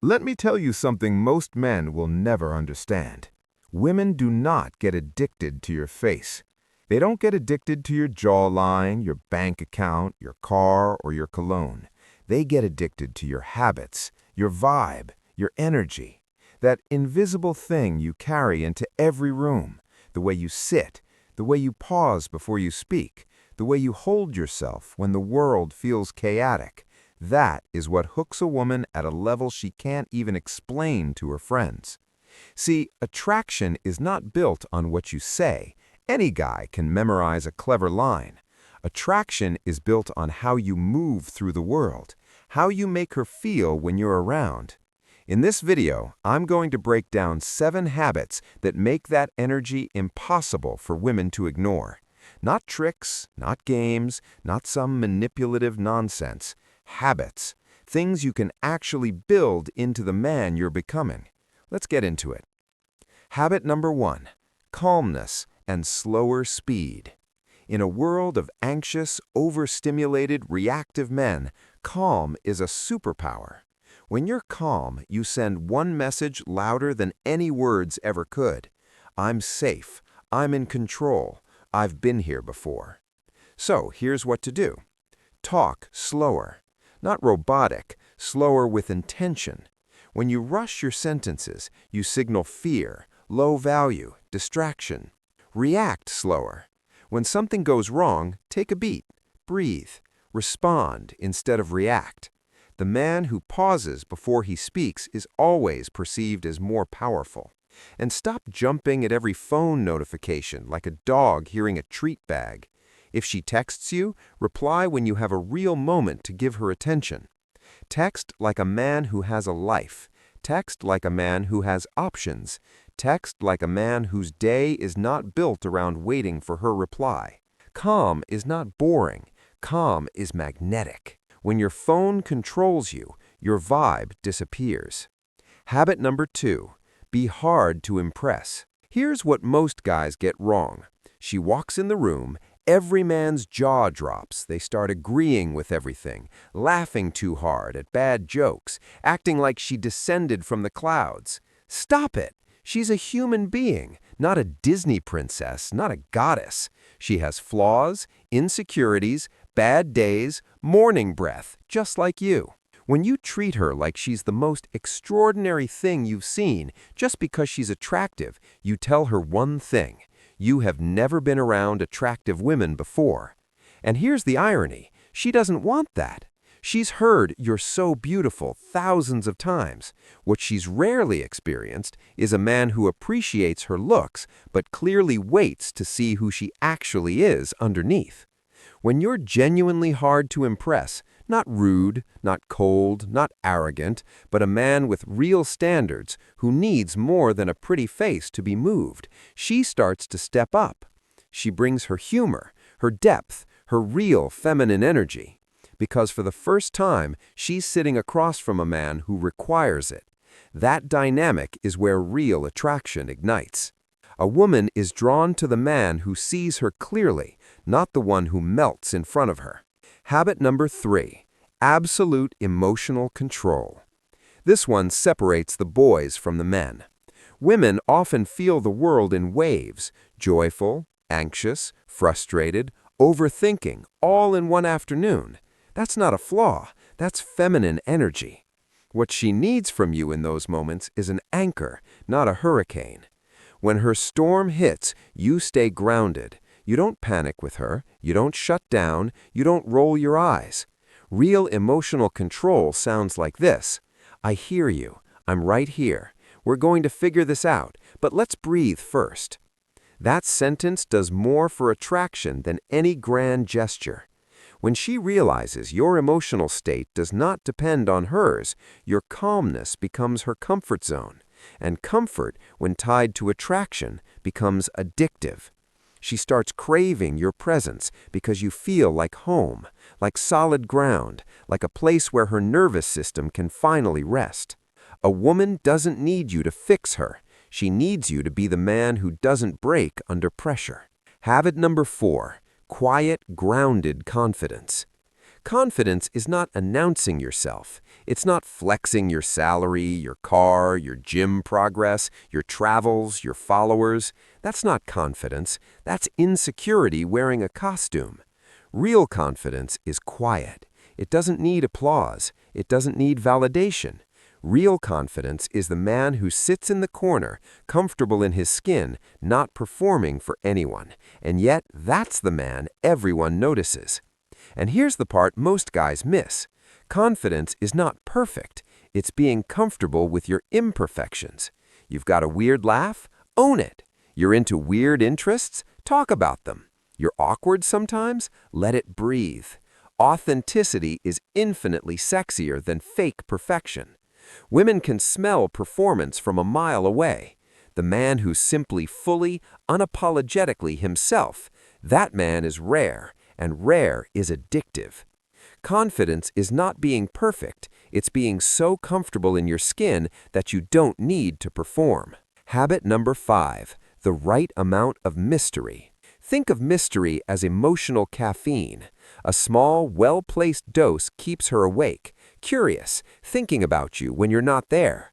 Let me tell you something most men will never understand. Women do not get addicted to your face. They don't get addicted to your jawline, your bank account, your car, or your cologne. They get addicted to your habits, your vibe, your energy. That invisible thing you carry into every room, the way you sit, the way you pause before you speak, the way you hold yourself when the world feels chaotic. That is what hooks a woman at a level she can't even explain to her friends. See, attraction is not built on what you say. Any guy can memorize a clever line. Attraction is built on how you move through the world, how you make her feel when you're around. In this video, I'm going to break down 7 habits that make that energy impossible for women to ignore. Not tricks, not games, not some manipulative nonsense. Habits, things you can actually build into the man you're becoming. Let's get into it. Habit number 1, calmness and slower speed. In a world of anxious, overstimulated, reactive men, calm is a superpower. When you're calm, you send one message louder than any words ever could. I'm safe. I'm in control. I've been here before. So here's what to do. Talk slower. Not robotic, slower with intention. When you rush your sentences, you signal fear, low value, distraction. React slower. When something goes wrong, take a beat, breathe, respond instead of react. The man who pauses before he speaks is always perceived as more powerful. And stop jumping at every phone notification like a dog hearing a treat bag. If she texts you, reply when you have a real moment to give her attention. Text like a man who has a life. Text like a man who has options. Text like a man whose day is not built around waiting for her reply. Calm is not boring. Calm is magnetic. When your phone controls you, your vibe disappears. Habit number 2, be hard to impress. Here's what most guys get wrong. She walks in the room, every man's jaw drops. They start agreeing with everything, laughing too hard at bad jokes, acting like she descended from the clouds. Stop it! She's a human being, not a Disney princess, not a goddess. She has flaws, insecurities, bad days, morning breath, just like you. When you treat her like she's the most extraordinary thing you've seen just because she's attractive, you tell her one thing. You have never been around attractive women before. And here's the irony. She doesn't want that. She's heard "you're so beautiful" thousands of times. What she's rarely experienced is a man who appreciates her looks but clearly waits to see who she actually is underneath. When you're genuinely hard to impress, not rude, not cold, not arrogant, but a man with real standards who needs more than a pretty face to be moved, she starts to step up. She brings her humor, her depth, her real feminine energy. Because for the first time, she's sitting across from a man who requires it. That dynamic is where real attraction ignites. A woman is drawn to the man who sees her clearly, not the one who melts in front of her. Habit number 3, absolute emotional control. This one separates the boys from the men. Women often feel the world in waves, joyful, anxious, frustrated, overthinking, all in one afternoon. That's not a flaw, that's feminine energy. What she needs from you in those moments is an anchor, not a hurricane. When her storm hits, you stay grounded. You don't panic with her, you don't shut down, you don't roll your eyes. Real emotional control sounds like this. I hear you. I'm right here. We're going to figure this out, but let's breathe first. That sentence does more for attraction than any grand gesture. When she realizes your emotional state does not depend on hers, your calmness becomes her comfort zone. And comfort, when tied to attraction, becomes addictive. She starts craving your presence because you feel like home, like solid ground, like a place where her nervous system can finally rest. A woman doesn't need you to fix her. She needs you to be the man who doesn't break under pressure. Habit number 4, quiet, grounded confidence. Confidence is not announcing yourself. It's not flexing your salary, your car, your gym progress, your travels, your followers. That's not confidence. That's insecurity wearing a costume. Real confidence is quiet. It doesn't need applause. It doesn't need validation. Real confidence is the man who sits in the corner, comfortable in his skin, not performing for anyone. And yet, that's the man everyone notices. And here's the part most guys miss. Confidence is not perfect. It's being comfortable with your imperfections. You've got a weird laugh? Own it. You're into weird interests? Talk about them. You're awkward sometimes? Let it breathe. Authenticity is infinitely sexier than fake perfection. Women can smell performance from a mile away. The man who's simply fully, unapologetically himself, that man is rare, and rare is addictive. Confidence is not being perfect, it's being so comfortable in your skin that you don't need to perform. Habit number 5, the right amount of mystery. Think of mystery as emotional caffeine. A small, well-placed dose keeps her awake, curious, thinking about you when you're not there.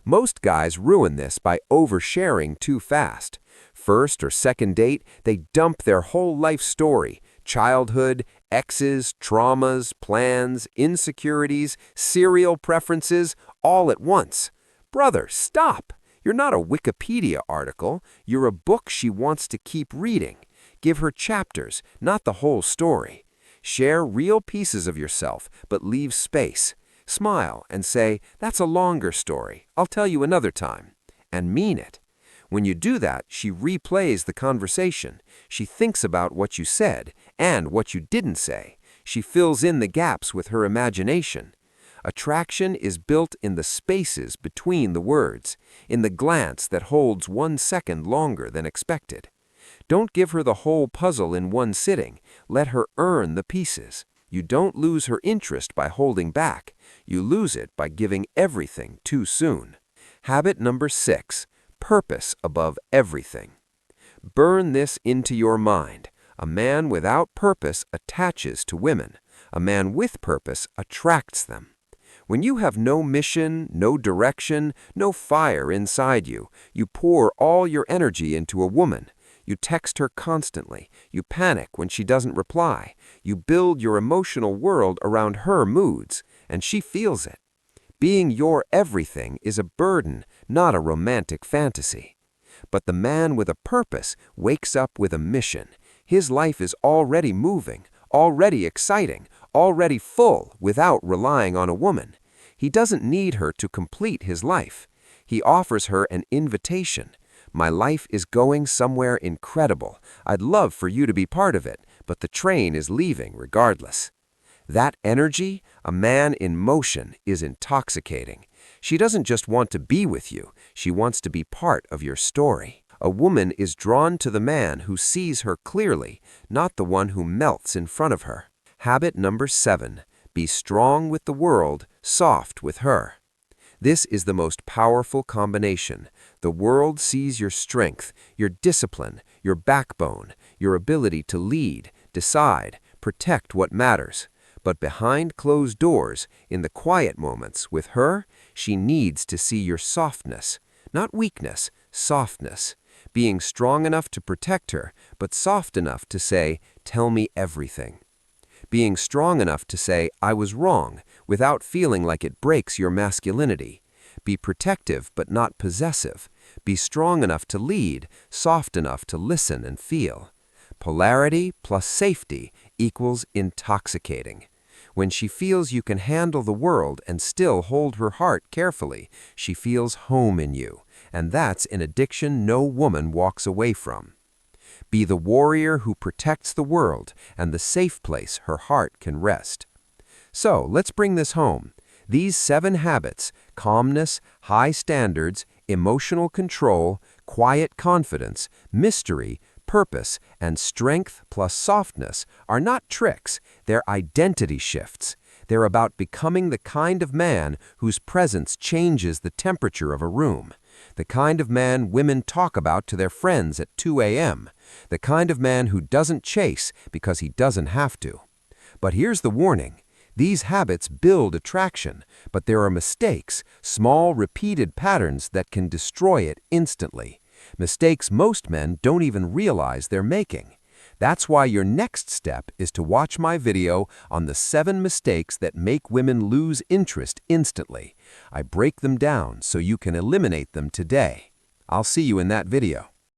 Most guys ruin this by oversharing too fast. First or second date, they dump their whole life story, childhood, exes, traumas, plans, insecurities, cereal preferences, all at once. Brother, stop! You're not a Wikipedia article. You're a book she wants to keep reading. Give her chapters, not the whole story. Share real pieces of yourself, but leave space. Smile and say, "That's a longer story. I'll tell you another time." And mean it. When you do that, she replays the conversation. She thinks about what you said and what you didn't say. She fills in the gaps with her imagination. Attraction is built in the spaces between the words, in the glance that holds 1 second longer than expected. Don't give her the whole puzzle in one sitting. Let her earn the pieces. You don't lose her interest by holding back. You lose it by giving everything too soon. Habit number 6, purpose above everything. Burn this into your mind. A man without purpose attaches to women. A man with purpose attracts them. When you have no mission, no direction, no fire inside you, you pour all your energy into a woman. You text her constantly. You panic when she doesn't reply. You build your emotional world around her moods, and she feels it. Being your everything is a burden, not a romantic fantasy. But the man with a purpose wakes up with a mission. His life is already moving, already exciting, already full without relying on a woman. He doesn't need her to complete his life. He offers her an invitation. My life is going somewhere incredible. I'd love for you to be part of it, but the train is leaving regardless. That energy, a man in motion, is intoxicating. She doesn't just want to be with you, she wants to be part of your story. A woman is drawn to the man who sees her clearly, not the one who melts in front of her. Habit number 7, be strong with the world, soft with her. This is the most powerful combination. The world sees your strength, your discipline, your backbone, your ability to lead, decide, protect what matters. But behind closed doors, in the quiet moments with her, she needs to see your softness. Not weakness, softness. Being strong enough to protect her, but soft enough to say, "Tell me everything." Being strong enough to say, "I was wrong," without feeling like it breaks your masculinity. Be protective but not possessive. Be strong enough to lead, soft enough to listen and feel. Polarity plus safety equals intoxicating. When she feels you can handle the world and still hold her heart carefully, she feels home in you, and that's an addiction no woman walks away from. Be the warrior who protects the world and the safe place her heart can rest. So, let's bring this home. These 7 habits, calmness, high standards, emotional control, quiet confidence, mystery, purpose, and strength plus softness, are not tricks, they're identity shifts. They're about becoming the kind of man whose presence changes the temperature of a room. The kind of man women talk about to their friends at 2 a.m. The kind of man who doesn't chase because he doesn't have to. But here's the warning. These habits build attraction, but there are mistakes, small repeated patterns that can destroy it instantly. Mistakes most men don't even realize they're making. That's why your next step is to watch my video on the 7 mistakes that make women lose interest instantly. I break them down so you can eliminate them today. I'll see you in that video.